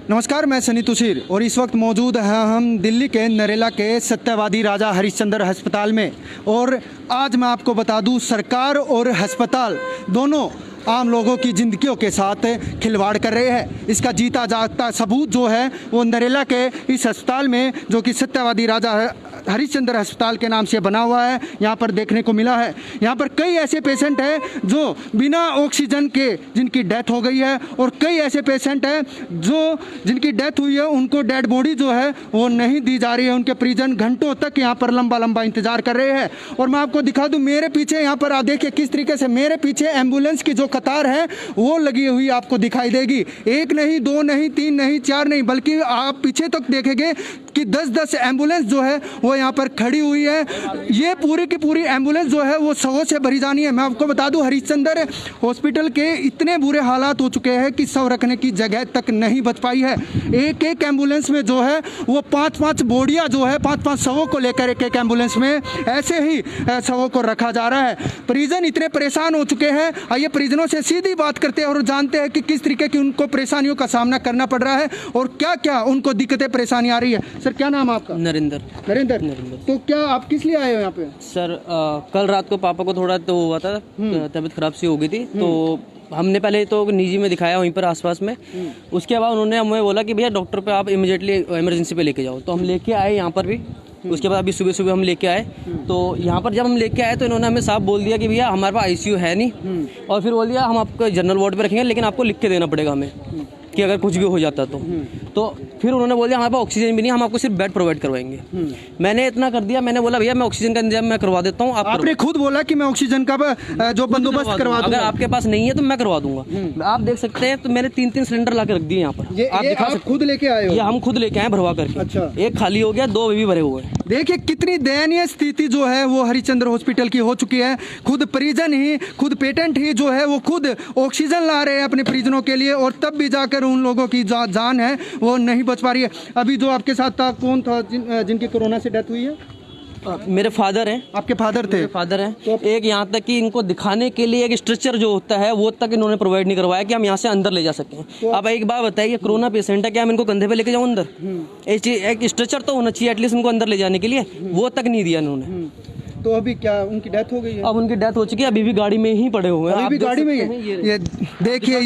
नमस्कार, मैं सनी तुषीर और इस वक्त मौजूद हैं हम दिल्ली के नरेला के सत्यवादी राजा हरिश्चंद्र अस्पताल में। और आज मैं आपको बता दूं, सरकार और अस्पताल दोनों आम लोगों की ज़िंदगियों के साथ खिलवाड़ कर रहे हैं। इसका जीता जागता सबूत जो है वो नरेला के इस अस्पताल में, जो कि सत्यवादी राजा हरिश्चंद्र अस्पताल के नाम से बना हुआ है, यहाँ पर देखने को मिला है। यहाँ पर कई ऐसे पेशेंट हैं जो बिना ऑक्सीजन के जिनकी डेथ हो गई है, और कई ऐसे पेशेंट हैं जिनकी डेथ हुई है उनको डेड बॉडी जो है वो नहीं दी जा रही है। उनके परिजन घंटों तक यहाँ पर लंबा इंतजार कर रहे हैं। और मैं आपको दिखा दूँ, मेरे पीछे यहाँ पर आप देखिए किस तरीके से मेरे पीछे एम्बुलेंस की जो कतार है वो लगी हुई आपको दिखाई देगी। एक नहीं, दो नहीं, तीन नहीं, चार नहीं, बल्कि आप पीछे तक देखेंगे कि 10-10 एम्बुलेंस जो है वो यहाँ पर खड़ी हुई है। ये पूरी की पूरी एम्बुलेंस जो है वो शवों से भरी जानी है। मैं आपको बता दूं, हरिश्चंद्र हॉस्पिटल के इतने बुरे हालात हो चुके हैं कि शव रखने की जगह तक नहीं बच पाई है। एक एक एम्बुलेंस में जो है वो 5-5 बोडियाँ जो है 5-5 शवों को लेकर एक एम्बुलेंस में ऐसे ही शवों को रखा जा रहा है। परिजन इतने परेशान हो चुके हैं। आइए परिजनों से सीधी बात करते हैं और जानते हैं कि किस तरीके की उनको परेशानियों का सामना करना पड़ रहा है और क्या क्या उनको दिक्कतें परेशानी आ रही है। सर, क्या नाम है आपका? नरेंद्र। तो क्या आप किस लिए आए हो यहाँ पे? सर कल रात को पापा को थोड़ा तो हुआ था, तबीयत खराब सी हो गई थी, तो हमने पहले तो निजी में दिखाया वहीं पर आसपास में। उसके बाद उन्होंने हमें बोला कि भैया डॉक्टर पे आप इमीडिएटली इमरजेंसी पे लेके जाओ। तो हम लेके आए यहाँ पर भी। उसके बाद अभी सुबह हम लेके आए, तो यहाँ पर जब हम लेके आए तो इन्होंने हमें साफ बोल दिया कि भैया हमारे पास आईसीयू है नहीं, और फिर बोल दिया हम आपको जनरल वार्ड पे रखेंगे, लेकिन आपको लिख के देना पड़ेगा हमें कि अगर कुछ भी हो जाता तो फिर उन्होंने बोल दिया हमारे पास ऑक्सीजन भी नहीं, हम आपको सिर्फ बेड प्रोवाइड करवाएंगे। मैंने इतना कर दिया, मैंने बोला भैया मैं ऑक्सीजन का इंतजाम मैं करवा देता हूँ। आपने खुद बोला कि मैं ऑक्सीजन का जो बंदोबस्त करवा दूंगा। अगर आपके पास नहीं है तो मैं करवा दूंगा। आप देख सकते हैं, तो मैंने 3-3 सिलेंडर ला के रख दिए यहाँ पर। आप खुद लेके आए हो? ये हम खुद लेके आए भरवा करके। अच्छा। एक खाली हो गया, 2 अभी भी भरे हुए हैं। देखिए कितनी दयनीय स्थिति जो है वो हरिश्चंद्र हॉस्पिटल की हो चुकी है। खुद परिजन ही, खुद पेटेंट ही जो है वो खुद ऑक्सीजन ला रहे हैं अपने परिजनों के लिए, और तब भी जाकर उन लोगों की जान है वो नहीं बच पा रही है। अभी जो आपके साथ था, कौन था जिनकी कोरोना से डेथ हुई है? मेरे फादर हैं। आपके फादर थे? फादर हैं। तो एक यहाँ तक कि इनको दिखाने के लिए एक स्ट्रेचर जो होता है वो तक इन्होंने प्रोवाइड नहीं करवाया कि हम यहाँ से अंदर ले जा सकें। तो अब एक बात बताइए, कोरोना पेशेंट है, क्या हम इनको कंधे पे लेके जाऊँ अंदर? एक स्ट्रेचर तो होना चाहिए एटलीस्ट इनको अंदर ले जाने के लिए, वो तक नहीं दिया इन्होंने। तो अभी क्या उनकी डेथ हो गई है? अब उनकी डेथ हो चुकी है, अभी भी गाड़ी में ही पड़े हुए हैं। अभी भी गाड़ी में ही? ये देखिए,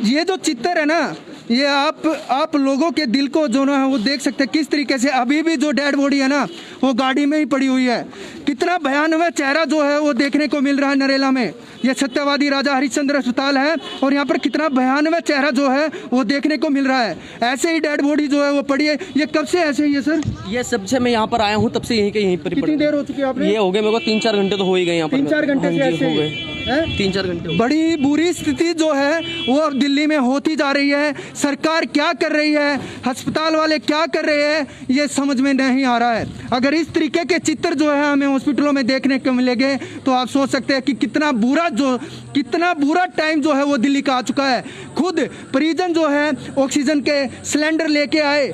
ये जो चित्र है ना, ये आप लोगों के दिल को जो ना वो देख सकते हैं किस तरीके से अभी भी जो डेड बॉडी है ना वो गाड़ी में ही पड़ी हुई है। कितना भयानक चेहरा जो है वो देखने को मिल रहा है नरेला में। ये सत्यवादी राजा हरिश्चंद्र अस्पताल है और यहाँ पर कितना भयानक चेहरा जो है वो देखने को मिल रहा है। ऐसे ही डेड बॉडी जो है वो पड़ी है। ये कब से ऐसे ही है सर? ये सब से मैं यहाँ पर आया हूँ तब से यहीं पर। कितनी देर हो चुकी है आपने? ये हो गए मेरे को 3-4 घंटे तो हो ही गए यहाँ पर। 3-4 घंटे से ऐसे हो गए? 3-4 घंटे। बड़ी बुरी स्थिति जो है वो अब दिल्ली में होती जा रही है। सरकार क्या कर रही है, अस्पताल वाले क्या कर रहे हैं, ये समझ में नहीं आ रहा है। अगर इस तरीके के चित्र जो है हमें हॉस्पिटलों में देखने को मिलेंगे तो आप सोच सकते हैं कि कितना बुरा टाइम जो है वो दिल्ली का आ चुका है। खुद परिजन जो है ऑक्सीजन के सिलेंडर लेके आए।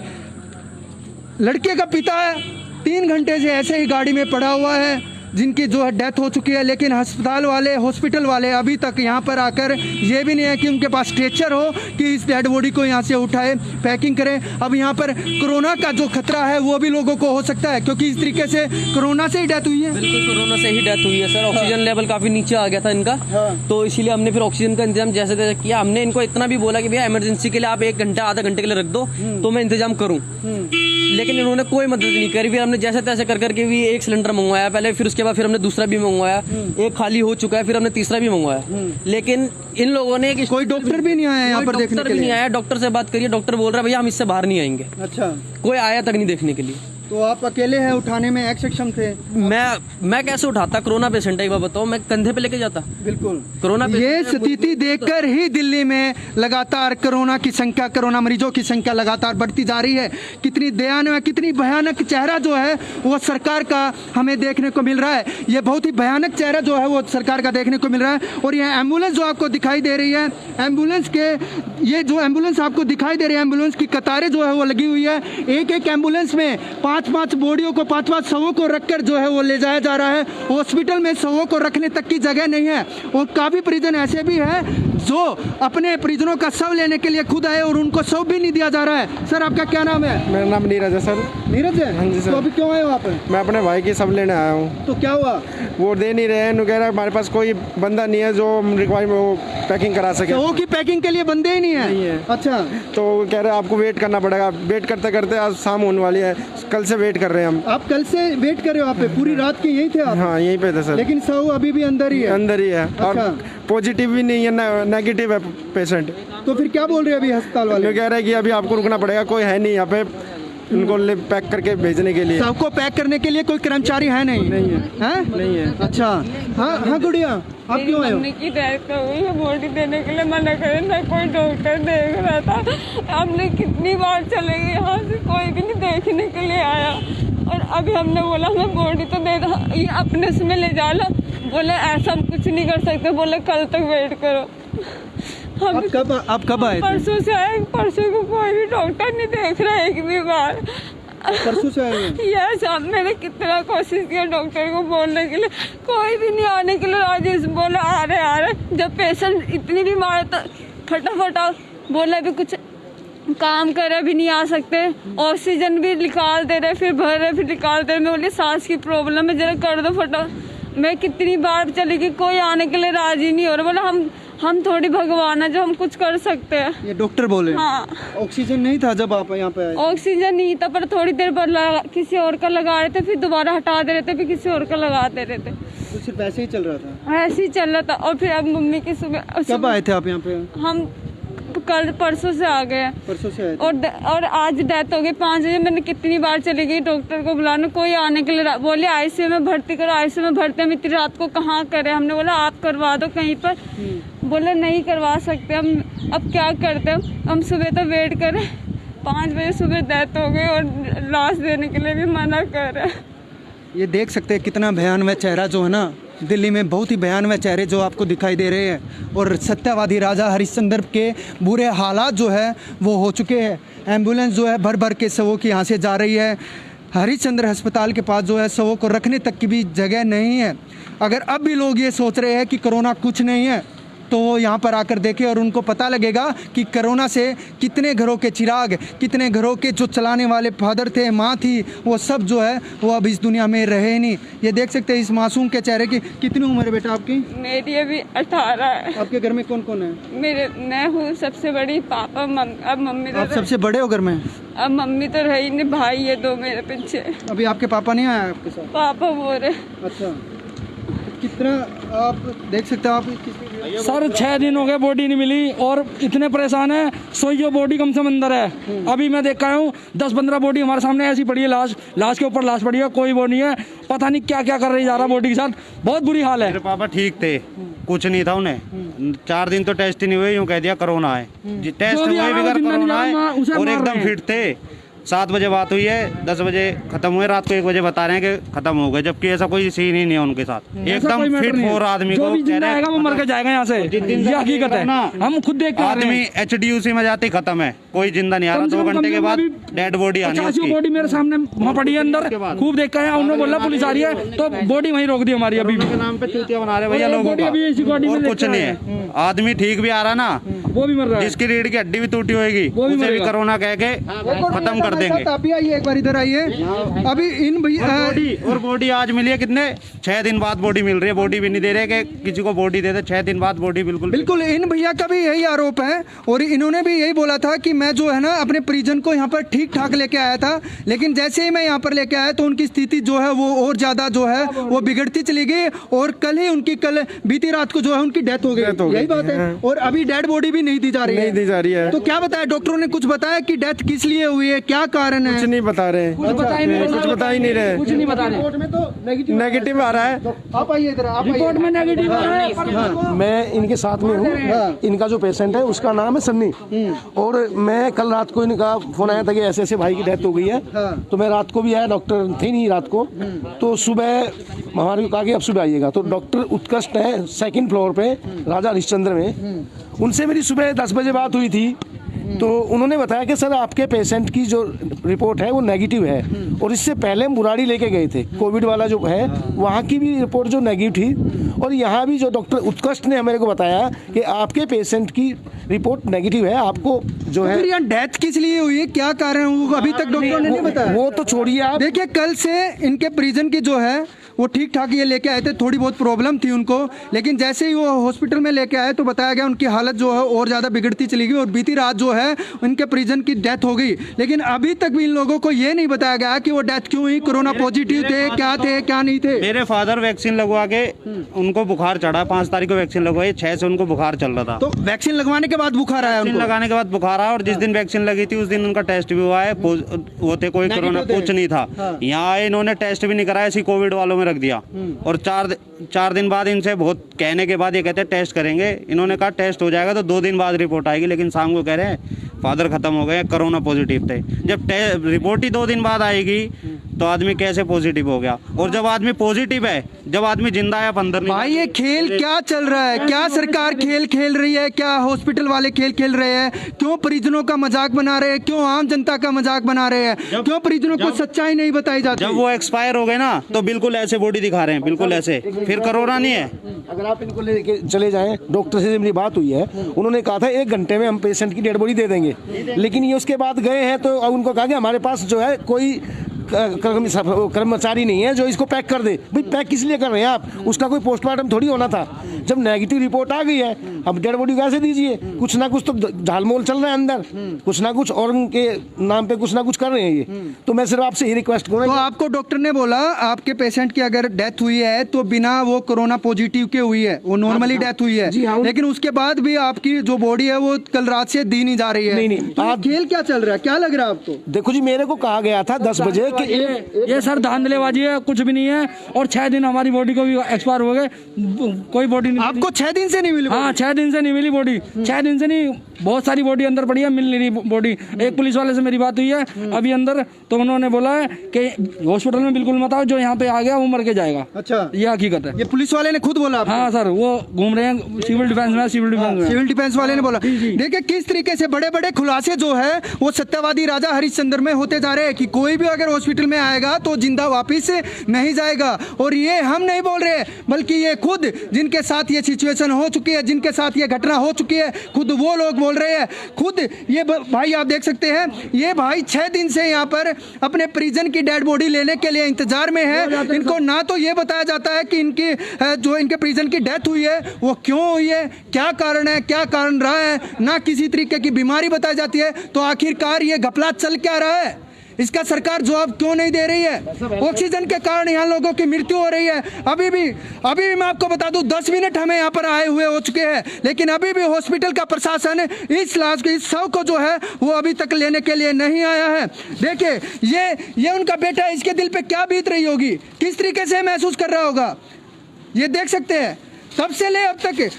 लड़के का पिता 3 घंटे से ऐसे ही गाड़ी में पड़ा हुआ है, जिनकी जो है डेथ हो चुकी है, लेकिन हॉस्पिटल वाले अभी तक यहाँ पर आकर ये भी नहीं है कि उनके पास स्ट्रेचर हो कि इस डेड बॉडी को यहाँ से उठाए, पैकिंग करें। अब यहाँ पर कोरोना का जो खतरा है वो भी लोगों को हो सकता है, क्योंकि इस तरीके से कोरोना से ही डेथ हुई है। बिल्कुल कोरोना से ही डेथ हुई है सर। ऑक्सीजन लेवल काफी नीचे आ गया था इनका, तो इसीलिए हमने फिर ऑक्सीजन का इंतजाम जैसे तैसे किया। हमने इनको इतना भी बोला कि भैया इमरजेंसी के लिए आप 1 घंटा आधा घंटे के लिए रख दो तो मैं इंतजाम करूँ, लेकिन इन्होंने कोई मदद नहीं करी। फिर हमने जैसे तैसे करके भी 1 सिलेंडर मंगवाया पहले, फिर उसके बाद फिर हमने दूसरा भी मंगवाया, एक खाली हो चुका है, फिर हमने तीसरा भी मंगवाया। लेकिन इन लोगों ने कोई डॉक्टर भी नहीं आया यहाँ पर देखने के लिए? नहीं आया। डॉक्टर से बात करिए, डॉक्टर बोल रहा है भैया हम इससे बाहर नहीं आएंगे। अच्छा, कोई आया तक नहीं देखने के लिए। तो आप अकेले हैं, उठाने में सक्षम थे? मैं कैसे उठाता? कोरोना पेशेंट है, एक बार बताओ, मैं कंधे पे लेके जाता? बिल्कुल। कोरोना ये स्थिति देखकर ही दिल्ली में लगातार कोरोना मरीजों की संख्या लगातार बढ़ती जा रही है। कितनी दयनीय, कितनी भयानक चेहरा जो है वो सरकार का हमें देखने को मिल रहा है। ये बहुत ही भयानक चेहरा जो है वो सरकार का देखने को मिल रहा है। और ये एम्बुलेंस जो आपको दिखाई दे रही है, ये जो एम्बुलेंस आपको दिखाई दे रही है, एम्बुलेंस की कतारें जो है वो लगी हुई है। एक एम्बुलेंस में 5-5 बॉडियों को, 5-5 शवों को रखकर जो है वो ले जाया जा रहा है। हॉस्पिटल में शवों को रखने तक की जगह नहीं है। और काफ़ी परिजन ऐसे भी है जो अपने परिजनों का शव लेने के लिए खुद आए और उनको शव भी नहीं दिया जा रहा है। सर आपका क्या नाम है? मेरा नाम नीरज है सर। नीरज है? हाँ जी सर। तो अभी क्यों आए हो आप? मैं अपने भाई की सब लेने आया हूँ। तो क्या हुआ? वो दे नहीं रहे हैं, कह रहा है हमारे पास कोई बंदा नहीं है जो रिक्वायरमेंट वो पैकिंग करा सके। शवों की पैकिंग के लिए बंदे ही नहीं है? नहीं है। अच्छा, तो वो कह रहे हैं आपको वेट करना पड़ेगा। वेट करते करते आज शाम होने वाली है, कल से वेट कर रहे हैं हम। आप कल से वेट कर रहे हो? आप पे पूरी रात की यही थे आप? हाँ यहीं पे थे सर। लेकिन शव अभी भी अंदर ही है? अंदर ही है और अच्छा। पॉजिटिव भी नहीं है, नेगेटिव है पेशेंट। तो फिर क्या बोल रहे हैं अभी अस्पताल वाले? वो कह रहे हैं कि अभी आपको रुकना पड़ेगा, कोई है नहीं यहाँ पे उनको पैक करके भेजने के लिए। शव को पैक करने के लिए कोई कर्मचारी है नहीं? नहीं है। हैं? नहीं है। अच्छा, हाँ हाँ गुड़िया, आप क्यों आए हो? मम्मी की डेथ हो गई है, बॉडी देने के लिए मना करे ना, कोई डॉक्टर देख रहा था। हमने कितनी बार चले गए यहाँ से, कोई भी नहीं देखने के लिए आया। और अभी हमने बोला हमें बॉडी तो दे दो, ये अपने से में ले जा लो। बोले ऐसा हम कुछ नहीं कर सकते, बोले कल तक वेट करो। हम आप कब आए थे? परसों से आए, परसों को कोई भी डॉक्टर नहीं देख रहा एक भी बार। परसों से आए हैं? यस, मैंने कितना कोशिश किया डॉक्टर को बोलने के लिए, कोई भी नहीं आने के लिए राजी। बोला आ रहे। जब पेशेंट इतनी बीमार है तो फटाफट बोला अभी कुछ काम करे भी नहीं आ सकते, ऑक्सीजन भी निकाल दे रहे, फिर भर रहे, फिर निकाल दे रहे। मैं बोली सांस की प्रॉब्लम है, जरा कर दो फटाफट। मैं कितनी बार चली गई, कोई आने के लिए राजी नहीं हो रहा। बोला हम थोड़ी भगवान है जो हम कुछ कर सकते हैं। ये डॉक्टर बोले? हाँ। ऑक्सीजन नहीं था जब आप यहाँ पे आए? ऑक्सीजन नहीं था, पर थोड़ी देर बाद किसी और का लगा रहे थे, फिर दोबारा हटा दे रहे थे, फिर किसी और का लगा दे रहे थे। तो सिर्फ ऐसे ही चल रहा था? ऐसे ही चल रहा था। और फिर अब मम्मी की कब आए थे आप यहाँ पे? हम कल परसों से आ गए। परसों से आए थे? और आज डेथ हो गई 5 बजे। मैंने कितनी बार चली गई डॉक्टर को बुलाने, कोई आने के लिए बोले आईसीयू में भर्ती करो, आईसीयू में भर्ती। हम इतनी रात को कहाँ करें? हमने बोला आप करवा दो कहीं पर। बोले नहीं करवा सकते हम। अब क्या करते हम सुबह तो वेट करें, 5 बजे सुबह डेथ हो गई और लाश देने के लिए भी मना कर रहे। ये देख सकते हैं कितना भयानक चेहरा जो है ना, दिल्ली में बहुत ही भयानक चेहरे जो आपको दिखाई दे रहे हैं। और सत्यवादी राजा हरिश्चंद्र के बुरे हालात जो है वो हो चुके हैं। एम्बुलेंस जो है भर भर के शवों की यहाँ से जा रही है। हरिश्चंद्र अस्पताल के पास जो है शवों को रखने तक की भी जगह नहीं है। अगर अब भी लोग ये सोच रहे हैं कि कोरोना कुछ नहीं है, तो वो यहाँ पर आकर देखें और उनको पता लगेगा कि कोरोना से कितने घरों के चिराग, कितने घरों के जो चलाने वाले फादर थे, माँ थी, वो सब जो है वो अब इस दुनिया में रहे नहीं। ये देख सकते हैं इस मासूम के चेहरे की। कितनी उम्र है बेटा आपकी? मेरी अभी 18 है। आपके घर में कौन कौन है? मैं हूँ सबसे बड़ी, पापा अब मम्मी आप सबसे बड़े हो घर में? अब मम्मी तो रही नहीं, भाई है 2 मेरे पीछे। अभी आपके पापा नहीं आए आपके साथ? पापा बोल रहे। अच्छा, कितना आप देख सकते हो आप सर 6 दिन हो गए बॉडी नहीं मिली और इतने परेशान है। सोइयो बॉडी कम से कम अंदर है। अभी मैं देख रहा हूँ 10-15 बॉडी हमारे सामने ऐसी पड़ी है, लाश के ऊपर लाश पड़ी है, कोई वो नहीं है। पता नहीं क्या क्या कर रही जा रहा बॉडी के साथ, बहुत बुरी हाल है। मेरे पापा ठीक थे, कुछ नहीं था उन्हें। 4 दिन तो टेस्ट ही नहीं हुए, यूँ कह दिया कोरोना है। टेस्ट हुए भी कर कोरोना है और एकदम फिट थे। 7 बजे बात हुई है, 10 बजे खत्म हुए, रात को 1 बजे बता रहे हैं कि खत्म हो गए, जबकि ऐसा कोई सीन ही नहीं है उनके साथ। एकदम फिट फोर आदमी को जो जिंदा आएगा वो मर के जाएगा यहाँ से, ये हकीकत है। हम खुद देख के आ रहे आदमी हैं। HDUC में जाते खत्म है, कोई जिंदा नहीं आ रहा। 2 घंटे के बाद डेड बॉडी आनी है 50 उसकी। बॉडी मेरे सामने वहाँ पड़ी है अंदर, खूब देख के आया। उन्होंने बोला पुलिस आ रही है तो बॉडी वहीं रोक दी हमारी। अभी भी के नाम पे चूतिया बना रहे भैया लोगों का, और कुछ नहीं है। आदमी ठीक भी आ रहा ना, वो भी मर रहा है। जिसकी रीढ़ की हड्डी भी टूटी होगी उसे भी कोरोना कह के खत्म कर देंगे। आप भी आइए, एक बार इधर आइए। अभी इन भैया बॉडी आज मिली है कितने 6 दिन बाद बॉडी मिल रही है। बॉडी भी नहीं दे रहे कि किसी को बॉडी दे दे, 6 दिन बाद बॉडी बिल्कुल। इन भैया का भी यही आरोप है और इन्होंने भी यही बोला था कि मैं जो है ना अपने परिजन को यहाँ पर ठीक ठाक लेके आया था, लेकिन जैसे ही मैं यहाँ पर लेके आया तो उनकी स्थिति जो है वो और ज्यादा जो है वो बिगड़ती चली गई और कल बीती रात को जो है उनकी डेथ हो गई। यही बात है। और अभी डेड बॉडी भी नहीं दी जा रही है। तो क्या बताया डॉक्टरों ने? कुछ बताया कि डेथ किस लिए हुई है, क्या कारण है? कुछ नहीं बता रहे, कुछ बता ही नहीं रहे, कुछ नहीं बता रहे। रिपोर्ट में तो नेगेटिव आ रहा है। आप आइए इधर, आप रिपोर्ट में नेगेटिव आ रहा है। मैं इनके साथ में हूँ। इनका जो पेशेंट है उसका नाम है सन्नी, और मैं कल रात को इनका फोन आया था कि ऐसे ऐसे भाई की डेथ हो गई है। तो मैं रात को भी आया, डॉक्टर थे नहीं रात को, तो सुबह हमारे को कहा कि अब सुबह आइएगा। तो डॉक्टर उत्कृष्ट है 2nd फ्लोर पे राजा हरिश्चंद्र में, उनसे मेरी सुबह 10 बजे बात हुई थी। तो उन्होंने बताया कि सर आपके पेशेंट की जो रिपोर्ट है वो नेगेटिव है, और इससे पहले हम बुराड़ी लेके गए थे, कोविड वाला जो है वहाँ की भी रिपोर्ट जो नेगेटिव थी, और यहाँ भी जो डॉक्टर उत्कृष्ट ने मेरे को बताया कि आपके पेशेंट की रिपोर्ट नेगेटिव है, आपको जो है। फिर यहाँ डेथ किस लिए हुई है, क्या कारण है, वो अभी तक डॉक्टर ने नहीं बताया। वो तो छोड़िए आप। देखिए कल से इनके परिजन की जो है वो ठीक ठाक ये लेके आए थे, थोड़ी बहुत प्रॉब्लम थी उनको, लेकिन जैसे ही वो हॉस्पिटल में लेके आए तो बताया गया उनकी हालत जो है और ज़्यादा बिगड़ती चली गई, और बीती रात जो है उनके परिजन की डेथ हो गई। लेकिन अभी तक भी इन लोगों को ये नहीं बताया गया कि वो डेथ क्यों हुई, कोरोना पॉजिटिव थे क्या नहीं थे। मेरे फादर वैक्सीन लगवा के उनको बुखार चढ़ा, 5 तारीख को वैक्सीन लगवाई, 6 से उनको बुखार चल रहा था। तो वैक्सीन लगवाने के बाद बुखार आया उनको? लगाने के बाद बुखार आया, और जिस दिन वैक्सीन लगी थी उस दिन उनका टेस्ट भी हुआ है, वो थे कोई कोरोना कुछ नहीं था। यहाँ आए इन्होंने टेस्ट भी नहीं कराया, इसी कोविड वालों में रख दिया, और 4 दिन बाद इनसे बहुत कहने के बाद ये कहते हैं टेस्ट करेंगे। इन्होंने कहा टेस्ट हो जाएगा तो 2 दिन बाद रिपोर्ट आएगी, लेकिन शाम को कह रहे हैं फादर खत्म हो गए, कोरोना पॉजिटिव थे। जब रिपोर्ट ही 2 दिन बाद आएगी तो आदमी कैसे पॉजिटिव हो गया, और जब आदमी पॉजिटिव है, जब आदमी जिंदा है, आप अंदर नहीं। भाई ये खेल क्या चल रहा है, क्या सरकार खेल खेल रही है, क्या हॉस्पिटल वाले खेल खेल रहे हैं, क्यों परिजनों का मजाक बना रहे हैं, क्यों आम जनता का मजाक बना रहे हैं, क्यों परिजनों को सच्चाई नहीं बताई जाती। जब वो एक्सपायर हो गए ना तो बिल्कुल ऐसे बॉडी दिखा रहे हैं, बिल्कुल ऐसे, फिर कोरोना नहीं है। अगर आप इनको लेके चले जाएं, डॉक्टर से मेरी बात हुई है, उन्होंने कहा था 1 घंटे में हम पेशेंट की डेड बॉडी दे देंगे, लेकिन ये उसके बाद गए हैं तो उनको कहा कि हमारे पास जो है कोई कर्मचारी नहीं है जो इसको पैक कर दे। भाई पैक किस लिए कर रहे हैं आप, उसका कोई पोस्टमार्टम थोड़ी होना था। जब नेगेटिव रिपोर्ट आ गई है, अब डेड बॉडी कैसे दीजिए, कुछ ना कुछ तो झालमोल चल रहा है अंदर, कुछ ना कुछ, और उनके नाम पे कुछ ना कुछ कर रहे हैं ये। तो मैं सिर्फ आपसे ये रिक्वेस्ट करूँगा। तो आपको डॉक्टर ने बोला आपके पेशेंट की अगर डेथ हुई है तो बिना वो कोरोना पॉजिटिव के हुई है, वो नॉर्मली डेथ हुई है, लेकिन उसके बाद भी आपकी जो बॉडी है वो कल रात से दी नहीं जा रही है। नहीं, तो खेल क्या चल रहा है, क्या लग रहा है आपको? देखो जी, मेरे को कहा गया था 10 बजे कि ये सर धांधलेबाजी है, कुछ भी नहीं है। और 6 दिन हमारी बॉडी को भी एक्सपायर हो गए, कोई बॉडी नहीं। आपको 6 दिन से नहीं मिली? हाँ, 6 दिन से नहीं मिली बॉडी, 6 दिन से नहीं, बहुत सारी बॉडी अंदर पड़ी है, मिल नहीं रही बॉडी। एक पुलिस वाले से मेरी बात हुई है अभी अंदर, तो उन्होंने बोला है कि हॉस्पिटल में बिल्कुल मत आओ, जो यहाँ पे आ गया वो मर के जाएगा। अच्छा, ये हकीकत है। ये पुलिस वाले ने खुद बोला? हाँ सर, वो घूम रहे हैं सिविल डिफेंस में, सिविल डिफेंस वाले ने बोला। देखिए किस तरीके से बड़े बड़े खुलासे जो है वो सत्यवादी राजा हरिश्चंद्र में होते जा रहे हैं कि कोई भी अगर हॉस्पिटल में आएगा तो जिंदा वापिस नहीं जाएगा। और ये हम नहीं बोल रहे, बल्कि ये खुद जिनके साथ ये सिचुएशन हो चुकी है, जिनके साथ ये घटना हो चुकी है, खुद वो लोग बोल रहे हैं। खुद ये भाई आप देख सकते हैं, ये भाई 6 दिन से यहाँ पर अपने परिजन की डेड बॉडी लेने के लिए इंतजार में है। इनको ना तो ये बताया जाता है कि इनकी जो इनके परिजन की डेथ हुई है वो क्यों हुई है, क्या कारण है, क्या कारण रहा है, ना किसी तरीके की बीमारी बताई जाती है। तो आखिरकार ये घपला चल क्या रहा है, इसका सरकार जवाब क्यों नहीं दे रही है? ऑक्सीजन के कारण यहाँ लोगों की मृत्यु हो रही है। अभी भी मैं आपको बता दूं 10 मिनट हमें यहाँ पर आए हुए हो चुके हैं, लेकिन अभी भी हॉस्पिटल का प्रशासन इस लाश को, इस शव को जो है वो अभी तक लेने के लिए नहीं आया है। देखिए ये उनका बेटा है, इसके दिल पे क्या बीत रही होगी, किस तरीके से महसूस कर रहा होगा, ये देख सकते हैं। तब से ले अब तक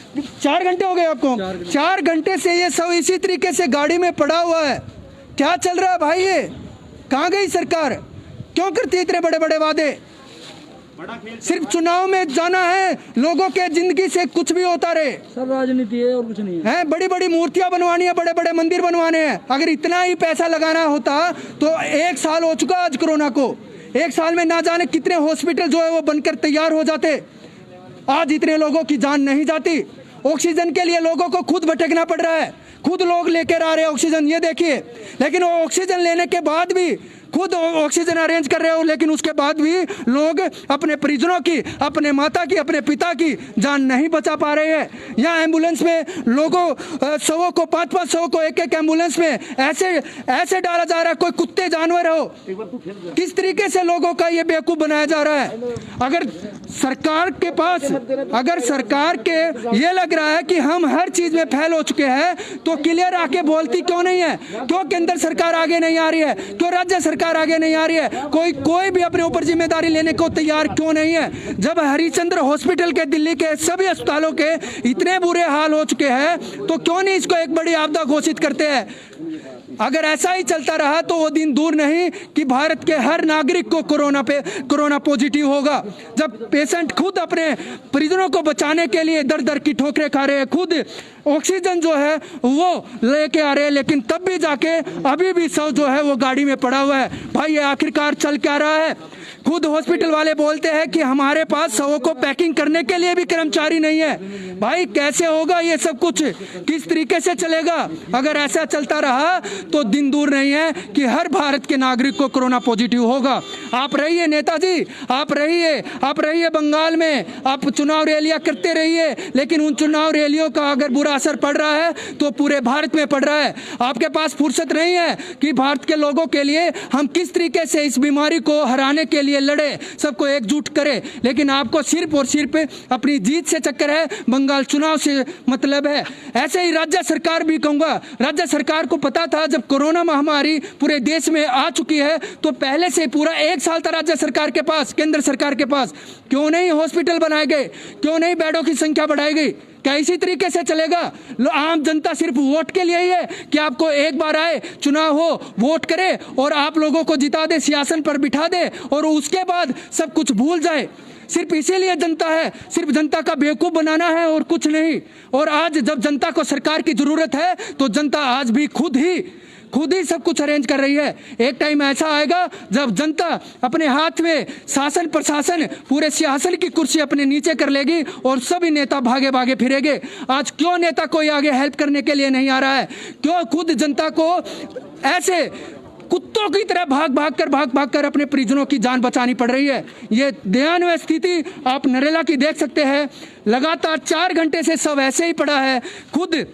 4 घंटे हो गए आपको, 4 घंटे से ये शव इसी तरीके से गाड़ी में पड़ा हुआ है। क्या चल रहा है भाई, ये कहाँ गई सरकार, क्यों करती है इतने बड़े बड़े वादे? सिर्फ चुनाव में जाना है, लोगों के जिंदगी से कुछ भी होता रहे। सर राजनीति है और कुछ नहीं है। बड़ी बड़ी मूर्तियां बनवानी है, बड़े बड़े मंदिर बनवाने हैं। अगर इतना ही पैसा लगाना होता तो 1 साल हो चुका आज कोरोना को, 1 साल में ना जाने कितने हॉस्पिटल जो है वो बनकर तैयार हो जाते। आज इतने लोगों की जान नहीं जाती। ऑक्सीजन के लिए लोगों को खुद भटकना पड़ रहा है, खुद लोग लेकर आ रहे हैं ऑक्सीजन, ये देखिए। लेकिन वो ऑक्सीजन लेने के बाद भी खुद ऑक्सीजन अरेंज कर रहे हो, लेकिन उसके बाद भी लोग अपने परिजनों की, अपने माता की, अपने पिता की जान नहीं बचा पा रहे हैं। यहाँ एम्बुलेंस में लोगों शवों को 5-5 शवों को एक एम्बुलेंस में ऐसे डाला जा रहा है, कोई कुत्ते जानवर हो। किस तरीके से लोगों का ये बेवकूफ बनाया जा रहा है। अगर सरकार के पास, अगर सरकार के ये लग रहा है कि हम हर चीज में फेल हो चुके हैं, तो क्लियर आके बोलती क्यों नहीं है? क्यों केंद्र सरकार आगे नहीं आ रही है? क्यों राज्य सरकार आगे नहीं आ रही है? कोई भी अपने ऊपर जिम्मेदारी लेने को तैयार क्यों नहीं है? जब हरिश्चंद्र हॉस्पिटल के, दिल्ली के सभी अस्पतालों के इतने बुरे हाल हो चुके हैं, तो क्यों नहीं इसको एक बड़ी आपदा घोषित करते हैं? अगर ऐसा ही चलता रहा तो वो दिन दूर नहीं कि भारत के हर नागरिक को कोरोना पॉजिटिव होगा। जब पेशेंट खुद अपने परिजनों को बचाने के लिए दर दर की ठोकरें खा रहे हैं, खुद ऑक्सीजन जो है वो लेके आ रहे हैं, लेकिन तब भी जाके अभी भी शव जो है वो गाड़ी में पड़ा हुआ है। भाई ये आखिरकार चल क्या रहा है? खुद हॉस्पिटल वाले बोलते हैं कि हमारे पास शवों को पैकिंग करने के लिए भी कर्मचारी नहीं है। भाई कैसे होगा ये सब कुछ? किस तरीके से चलेगा? अगर ऐसा चलता रहा तो दिन दूर नहीं है कि हर भारत के नागरिक को कोरोना पॉजिटिव होगा। आप रहिए नेताजी, आप रहिए बंगाल में, आप चुनाव रैलियां करते रहिए, लेकिन उन चुनाव रैलियों का अगर बुरा असर पड़ रहा है तो पूरे भारत में पड़ रहा है। आपके पास फुर्सत नहीं है कि भारत के लोगों के लिए हम किस तरीके से इस बीमारी को हराने के लिए लड़े, सबको एकजुट करे, लेकिन आपको सिर्फ और सिर्फ अपनी जीत से चक्कर है, बंगाल चुनाव से मतलब है। ऐसे ही राज्य सरकार भी कहूंगा, राज्य सरकार को पता था जब कोरोना महामारी पूरे देश में आ चुकी है तो पहले से पूरा 1 साल था राज्य सरकार के पास, केंद्र सरकार के पास, क्यों नहीं हॉस्पिटल बनाए गए, क्यों नहीं बेडों की संख्या बढ़ाई गई? क्या इसी तरीके से चलेगा? आम जनता सिर्फ वोट के लिए ही है कि आपको एक बार आए, चुनाव हो, वोट करे और आप लोगों को जिता दे, सियासन पर बिठा दे और उसके बाद सब कुछ भूल जाए? सिर्फ इसीलिए जनता है, सिर्फ जनता का बेवकूफ बनाना है और कुछ नहीं। और आज जब जनता को सरकार की जरूरत है तो जनता आज भी खुद ही सब कुछ अरेंज कर रही है। एक टाइम ऐसा आएगा जब जनता अपने हाथ में शासन प्रशासन पूरे सियासन की कुर्सी अपने नीचे कर लेगी और सभी नेता भागे भागे फिरेंगे। आज क्यों नेता कोई आगे हेल्प करने के लिए नहीं आ रहा है? क्यों खुद जनता को ऐसे कुत्तों की तरह भाग कर अपने परिजनों की जान बचानी पड़ रही है? ये दयनीय स्थिति आप नरेला की देख सकते हैं। लगातार 4 घंटे से सब ऐसे ही पड़ा है। खुद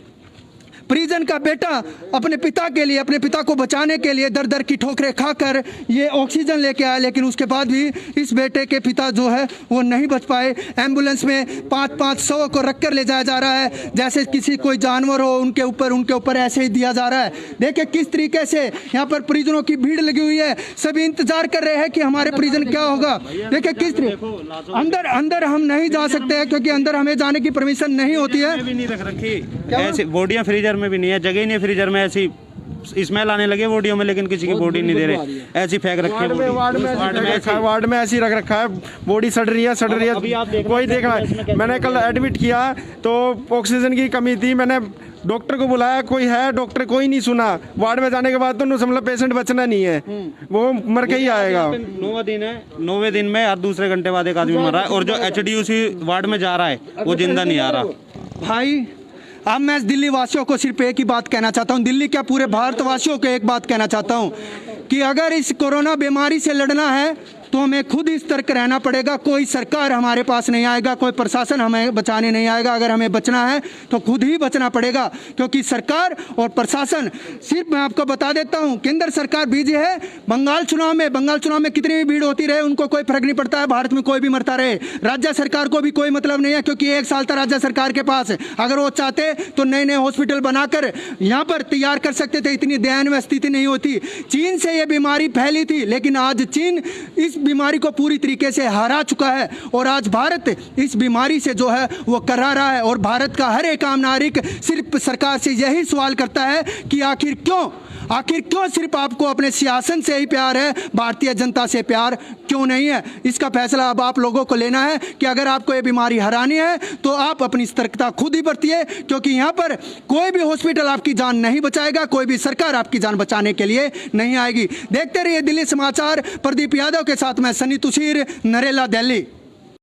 परिजन का बेटा अपने पिता के लिए, अपने पिता को बचाने के लिए दर दर की ठोकरें खाकर ये ऑक्सीजन लेके आया, लेकिन उसके बाद भी इस बेटे के पिता जो है वो नहीं बच पाए। एम्बुलेंस में 5-5 शवों को रख कर ले जाया जा रहा है जैसे किसी कोई जानवर हो, उनके ऊपर ऐसे ही दिया जा रहा है। देखिए किस तरीके से यहाँ पर परिजनों की भीड़ लगी हुई है, सभी इंतजार कर रहे हैं कि हमारे परिजन क्या होगा। देखिए किस तरीके अंदर हम नहीं जा सकते हैं क्योंकि अंदर हमें जाने की परमिशन नहीं होती है। भी नहीं रख रखी ऐसी बॉडियां, फ्रीजर में भी नहीं है, जगह ही नहीं फ्रीजर में, ऐसी स्मेल आने लगे बॉडियों में, लेकिन किसी की बॉडी नहीं दे रहे, ऐसी फेंक रखी है। वार्ड में ऐसी रख रखा है, बॉडी सड़ रही है कोई देख रहा है। मैंने कल एडमिट किया तो ऑक्सीजन की कमी थी, मैंने डॉक्टर को बुलाया, कोई है, डॉक्टर कोई नहीं सुना। वार्ड में जाने के बाद तो मतलब पेशेंट बचना नहीं है, वो मर के ही आएगा। 9वें दिन है, 9वें दिन में हर दूसरे घंटे बाद एक आदमी मर रहा है और जो HDUC वार्ड में जा रहा है वो जिंदा नहीं आ रहा। भाई अब मैं दिल्ली वासियों को सिर्फ एक ही बात कहना चाहता हूँ, दिल्ली क्या पूरे भारतवासियों को एक बात कहना चाहता हूँ कि अगर इस कोरोना बीमारी से लड़ना है तो हमें खुद ही सतर्क रहना पड़ेगा। कोई सरकार हमारे पास नहीं आएगा, कोई प्रशासन हमें बचाने नहीं आएगा। अगर हमें बचना है तो खुद ही बचना पड़ेगा, क्योंकि सरकार और प्रशासन, सिर्फ मैं आपको बता देता हूं, केंद्र सरकार बिजी है। बंगाल चुनाव में कितनी भी भीड़ होती रहे उनको कोई फर्क नहीं पड़ता है, भारत में कोई भी मरता रहे। राज्य सरकार को भी कोई मतलब नहीं है, क्योंकि 1 साल था राज्य सरकार के पास। अगर वो चाहते तो नए हॉस्पिटल बनाकर यहाँ पर तैयार कर सकते थे, इतनी दयनीय स्थिति नहीं होती। चीन से ये बीमारी फैली थी, लेकिन आज चीन इस बीमारी को पूरी तरीके से हरा चुका है और आज भारत इस बीमारी से जो है वो करा रहा है। और भारत का हर एक आम नागरिक सिर्फ सरकार से यही सवाल करता है कि आखिर क्यों सिर्फ आपको अपने सियासन से ही प्यार है, भारतीय जनता से प्यार क्यों नहीं है? इसका फैसला अब आप लोगों को लेना है कि अगर आपको ये बीमारी हरानी है तो आप अपनी सतर्कता खुद ही बरतिए, क्योंकि यहाँ पर कोई भी हॉस्पिटल आपकी जान नहीं बचाएगा, कोई भी सरकार आपकी जान बचाने के लिए नहीं आएगी। देखते रहिए दिल्ली समाचार, प्रदीप यादव के साथ मैं सनी तुषीर, नरेला, दिल्ली।